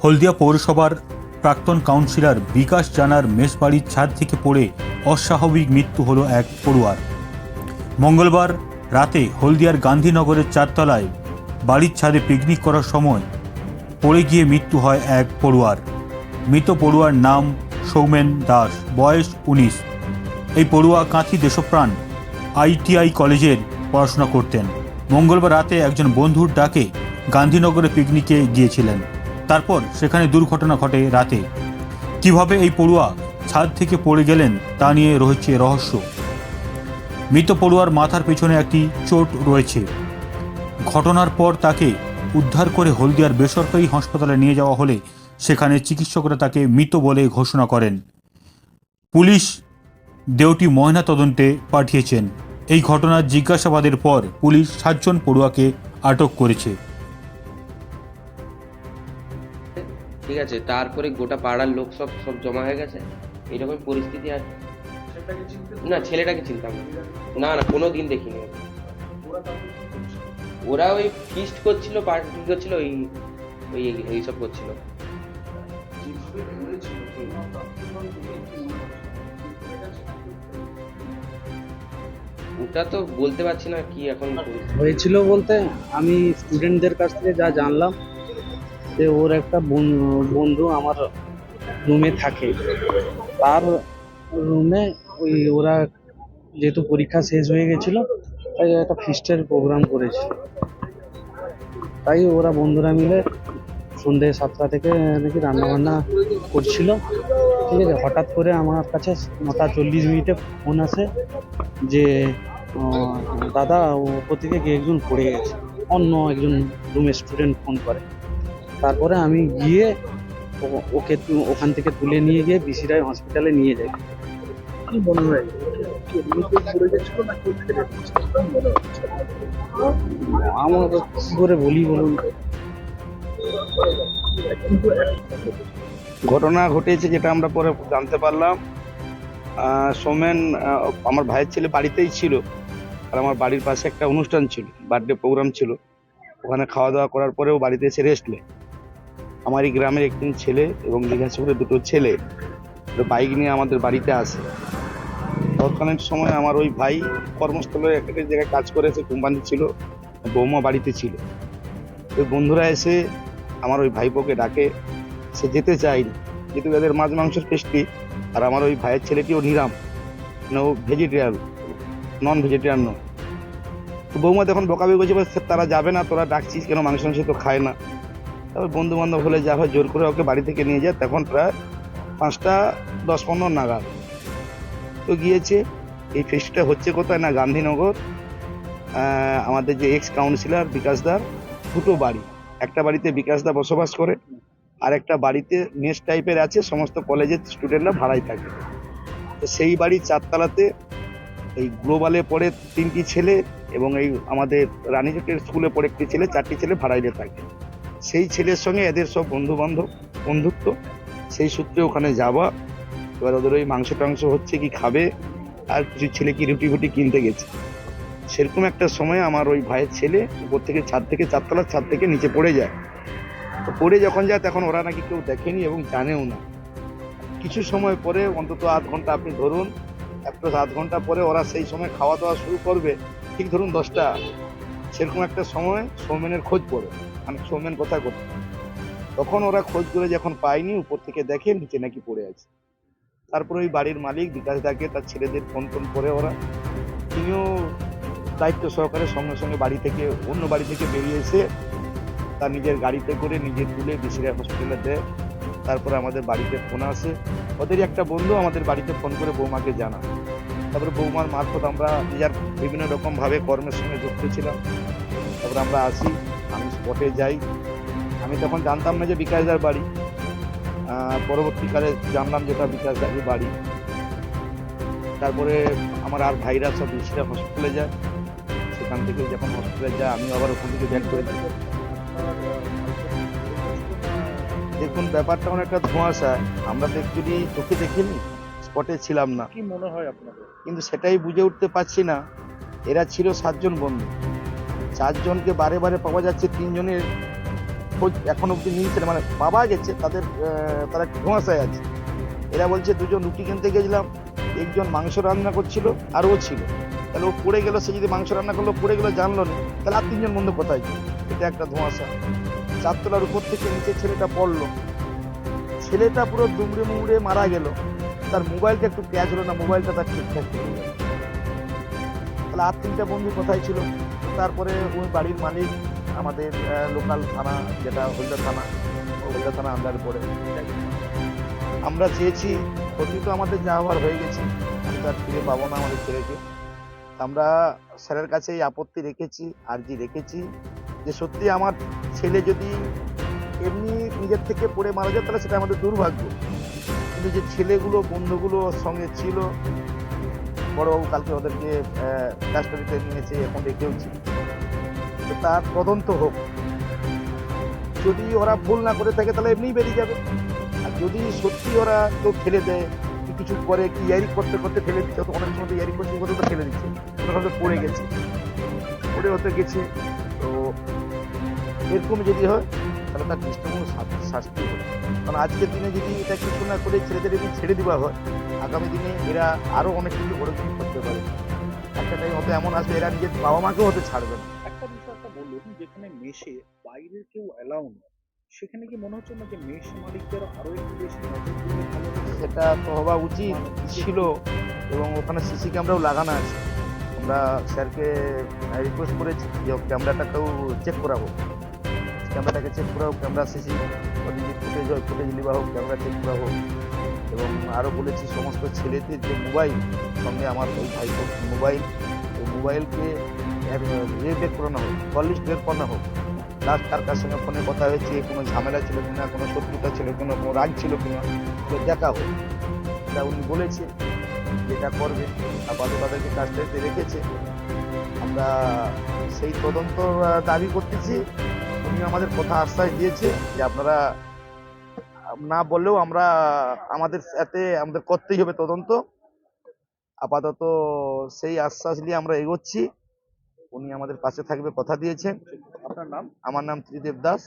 হলদিয়া পৌরসভার প্রাক্তন কাউন্সিলর বিকাশ জানার মেসবাড়ির ছাদ থেকে পড়ে অস্বাভাবিক মৃত্যু হল এক পড়ুয়ার। মঙ্গলবার রাতে হলদিয়ার গান্ধীনগরের চারতলায় বাড়ির ছাদে পিকনিক করার সময় পড়ে গিয়ে মৃত্যু হয় এক পড়ুয়ার। মৃত পড়ুয়ার নাম সৌমেন দাস, বয়স 19। এই পড়ুয়া কাঁথি দেশপ্রাণ ITI কলেজের পড়াশোনা করতেন। মঙ্গলবার রাতে একজন বন্ধুর ডাকে গান্ধীনগরে পিকনিকে গিয়েছিলেন। তারপর সেখানে দুর্ঘটনা ঘটে রাতে। কিভাবে এই পড়ুয়া ছাদ থেকে পড়ে গেলেন তা নিয়ে রয়েছে রহস্য। মৃত পড়ুয়ার মাথার পেছনে একটি চোট রয়েছে। ঘটনার পর তাকে উদ্ধার করে হলদিয়ার বেসরকারি হাসপাতালে নিয়ে যাওয়া হলে সেখানে চিকিৎসকরা তাকে মৃত বলে ঘোষণা করেন। পুলিশ দেহটি ময়নাতদন্তে পাঠিয়েছেন। এই ঘটনার জিজ্ঞাসাবাদের পর পুলিশ 7 জন পড়ুয়াকে আটক করেছে। ঠিক আছে, তারপরে গোটা পাড়ার লোক সব জমা হয়ে গেছে। এরকম পরিস্থিতি আর না, ছেলেটাকে চিনতাম না, না কোনো দিন দেখিনি। ওরা ওই ফিস্ট করছিল, পার্টি করছিল, ওইসব করছিল। ওটা তো বলতে পারছি না কি এখন হয়েছিল বলতে, আমি স্টুডেন্টদের কাছ থেকে যা জানলাম যে ওর একটা বন্ধু আমার রুমে থাকে। তার রুমে ওরা যেহেতু পরীক্ষা শেষ হয়ে গেছিল, তাই একটা ফিস্টের প্রোগ্রাম করেছিল। তাই ওরা বন্ধুরা মিলে সন্ধ্যে 7টা থেকে নাকি রান্নাবান্না করছিল। ঠিক আছে, হঠাৎ করে আমার কাছে 9:40 ফোন আসে যে দাদা ওপর থেকে কে একজন পড়ে গেছে। অন্য একজন রুমের স্টুডেন্ট ফোন করে। তারপরে আমি গিয়ে ওকে ওখান থেকে তুলে নিয়ে গিয়ে BC রায় হসপিটালে নিয়ে যাই। কি মনে হয় পড়ে গেছিল না কেউ ফেলে আমার কি করে বলি বলুন। ঘটনা ঘটেছে যেটা আমরা পরে জানতে পারলাম, সৌমেন আমার ভাইয়ের ছেলে বাড়িতেই ছিল। আর আমার বাড়ির পাশে একটা অনুষ্ঠান ছিল, বার্থডে প্রোগ্রাম ছিল। ওখানে খাওয়া দাওয়া করার পরেও বাড়িতে এসে রেস্ট নেয়। আমারই গ্রামের একজন ছেলে এবং দীঘাচুরের 2টো ছেলে বাইক নিয়ে আমাদের বাড়িতে আসে। তৎকালীন সময় আমার ওই ভাই কর্মস্থলে একটা জায়গায় কাজ করেছে, কোম্পানি ছিল, বৌমা বাড়িতে ছিল। ওই বন্ধুরা এসে আমার ওই ভাইপোকে ডাকে, সে যেতে চায়নি, যেহেতু এদের মাছ মাংসের ফেস্টি। আর আমার ওই ভাইয়ের ছেলেটিও নিরাম, মানে ও ভেজিটেরিয়ান, নন ভেজিটেরিয়ান নয়। তো বৌমা তখন বকাবি করছে, তারা যাবে না, তোরা ডাকছিস কেন, মাংস মাংস তো খায় না। তারপর বন্ধু বান্ধব হলে যা হয় জোর করে ওকে বাড়ি থেকে নিয়ে যায়। তখন প্রায় 5টা 10-15 নাগাদ তো গিয়েছে। এই ফেস্টিটা হচ্ছে কোথায় না, গান্ধীনগর। আমাদের যে এক্স কাউন্সিলর বিকাশদার 2টো বাড়ি, একটা বাড়িতে বিকাশদা বসবাস করে, আর একটা বাড়িতে মেস টাইপের আছে, সমস্ত কলেজের স্টুডেন্টরা ভাড়ায় থাকে। তো সেই বাড়ির 4তলাতে এই গ্লোবালে পড়ে 3টি ছেলে এবং এই আমাদের রানীচকের স্কুলে পড়ে একটি ছেলে, 4টি ছেলে ভাড়াইতে থাকে। সেই ছেলের সঙ্গে এদের সব বন্ধুত্ব, সেই সূত্রে ওখানে যাওয়া। এবার ওদের ওই মাংস টাংস হচ্ছে কি খাবে, আর কিছু ছেলে কি রুটি ফুটি কিনতে গেছে। সেরকম একটা সময় আমার ওই ভাইয়ের ছেলে উপর থেকে 4তলার ছাদ থেকে নিচে পড়ে যায়। তো পড়ে যখন যায় তখন ওরা নাকি কেউ দেখেনি এবং জানেও না। কিছু সময় পরে, অন্তত আধ ঘন্টা আপনি ধরুন, আধ ঘন্টা পরে ওরা সেই সময় খাওয়া দাওয়া শুরু করবে, ঠিক ধরুন 10টা। সেরকম একটা সময় সৌমেনের খোঁজ পড়ে, মানে সৌমেন কথা করতে। তখন ওরা খোঁজ করে যখন পায়নি, উপর থেকে দেখে নিচে নাকি পড়ে আছে। তারপরে ওই বাড়ির মালিক বিকাশ দাকে তার ছেলেদের ফোন করে ওরা, তিনিও দায়িত্ব সহকারে সঙ্গে সঙ্গে অন্য বাড়ি থেকে বেরিয়ে এসে তার নিজের গাড়িতে করে নিজে তুলে BC রায় হসপিটালে দেয়। তারপরে আমাদের বাড়িতে ফোন আসে, ওদেরই একটা বন্ধু আমাদের বাড়িতে ফোন করে বৌমাকে জানায়। তারপরে বৌমার মারফত আমরা নিজের বিভিন্ন রকমভাবে কর্মের সঙ্গে যুক্ত ছিলাম। তারপরে আমরা আসি, আমি স্পটে যাই। আমি তখন জানতাম না যে বিকাশদার বাড়ি, পরবর্তীকালে জানলাম যেটা বিকাশদার বাড়ি। তারপরে আমার আর ভাইরা সব BC রায় হসপিটালে যায়। সেখান থেকে যখন হসপিটালে যায়, আমি আবার ওখান থেকে ব্যাক করে দিই। দেখুন, ব্যাপারটা অনেকটা ধোঁয়াশা। আমরা তো অ্যাকচুয়ালি চোখে দেখিনি, স্পটে ছিলাম না। কি মনে হয় আপনাদের? কিন্তু সেটাই বুঝে উঠতে পারছি না। এরা ছিল 7 জন বন্ধু, 4 জনকে বারে বারে পাওয়া যাচ্ছে, 3 জনের খোঁজ এখন অব্দি নিয়েছে না, মানে পাওয়া গেছে তাদের তারা ধোঁয়াশায় আছে। এরা বলছে দুজন রুটি কিনতে গেছিলাম, একজন মাংস রান্না করছিল আর ও ছিল, তাহলে ও পড়ে গেল, সে যদি মাংস রান্না করলো পড়ে গেলো জানলো না, তাহলে আর তিনজন বন্ধু কোথায় গেল? এটা একটা ধোঁয়াশা। 4 তলার উপর থেকে নিচে ছেলেটা পড়লো, ছেলেটা পুরো দুমড়ে মুমড়ে মারা গেল, তার মোবাইলটা একটু ক্যাচ হলো না, মোবাইলটা তার ঠিকঠাক ছিল না। তাহলে আর 3টা বন্ধু কোথায় ছিল? তারপরে ওই বাড়ির মালিক আমাদের লোকাল থানা, যেটা হলদা থানা, হলদা থানা আন্ডারে পড়ে। আমরা চেয়েছি, ক্ষতি তো আমাদের যা হওয়ার হয়ে গেছে, আমি তো আর ফিরে পাবো না আমাদের ছেলেকে। আমরা স্যারের কাছে এই আপত্তি রেখেছি, আর্জি রেখেছি যে সত্যি আমার ছেলে যদি এমনি নিজের থেকে পড়ে মারা যায় তাহলে সেটা আমাদের দুর্ভাগ্য, কিন্তু যে ছেলেগুলো বন্ধুগুলো ওর সঙ্গে ছিল, বড়বাবু কালকে ওদেরকে কাস্টডিতে নিয়েছে, এখন রেখেওছি, তো তার তদন্ত হোক। যদি ওরা ভুল না করে থাকে তাহলে এমনিই বেরিয়ে যাবে, আর যদি সত্যি ওরা কেউ ঠেলে দেয়, কি কিছু করে, কি ইয়ারি করতে করতে ঠেলে দিচ্ছে, তো অনেক সময় তো ইয়ারি করতে করতে তো ঠেলে দিচ্ছে, ওরা হয়তো পড়ে গেছে, পড়ে হতে গেছে, তো এরকম যদি হয় তাহলে তার দৃষ্টান্তমূলক শাস্তি হবে। কারণ আজকের দিনে যদি এটা কিছু না করে ছেলেদের এমনি ছেড়ে দেওয়া হয়, আগামী দিনে এরা আরো অনেক কিছু বড় কিছু করতে পারে। একটা টাইম হয়তো এমন আসবে এরা নিজের বাবা মাকেও হতে ছাড়বে না। একটা বিষয় একটা বলুন, যেখানে মেশে বাইরের কেউ অ্যালাউ না, সেখানে কি মনে হচ্ছে না যে মেশ মালিকদের আরো একটু বেশি নজর দিলে ভালো হতো? সেটা তো হওয়া উচিত ছিল, এবং ওখানে সিসি ক্যামেরাও লাগানো আছে। আমরা স্যারকে রিকোয়েস্ট করেছি যে ক্যামেরাটাকেও চেক করাবো, ক্যামেরাটাকে চেক করা হোক, ক্যামেরা সিসি ফুটেজ হয়, ফুটেজ নেওয়া হোক, ক্যামেরা চেক করা হোক। এবং আরও বলেছি সমস্ত ছেলেদের যে মোবাইল সঙ্গে আমার ওই ভাইপোর মোবাইল, ওই মোবাইলকে বের করানো হোক, লিস্ট বের করানো হোক, লাস্ট কার কার সঙ্গে ফোনে কথা হয়েছে, কোনো ঝামেলা ছিল কিনা, কোনো শত্রুতা ছিল কিনা, কোনো রাগ ছিল কিনা, দেখা হোক। এটা উনি বলেছে যেটা করবে, আপাতত তাদেরকে কাজটাতে রেখেছে। আমরা সেই তদন্ত দাবি করতেছি। উনি আমাদের কথা আশ্বাস দিয়েছে যে আপনারা না বললেও আমরা আমাদের সাথে আমাদের করতেই হবে তদন্ত। আপাতত সেই আশ্বাস নিয়ে আমরা এগোচ্ছি, উনি আমাদের পাশে থাকবে কথা দিয়েছেন। আপনার নাম? আমার নাম ত্রিদেব দাস।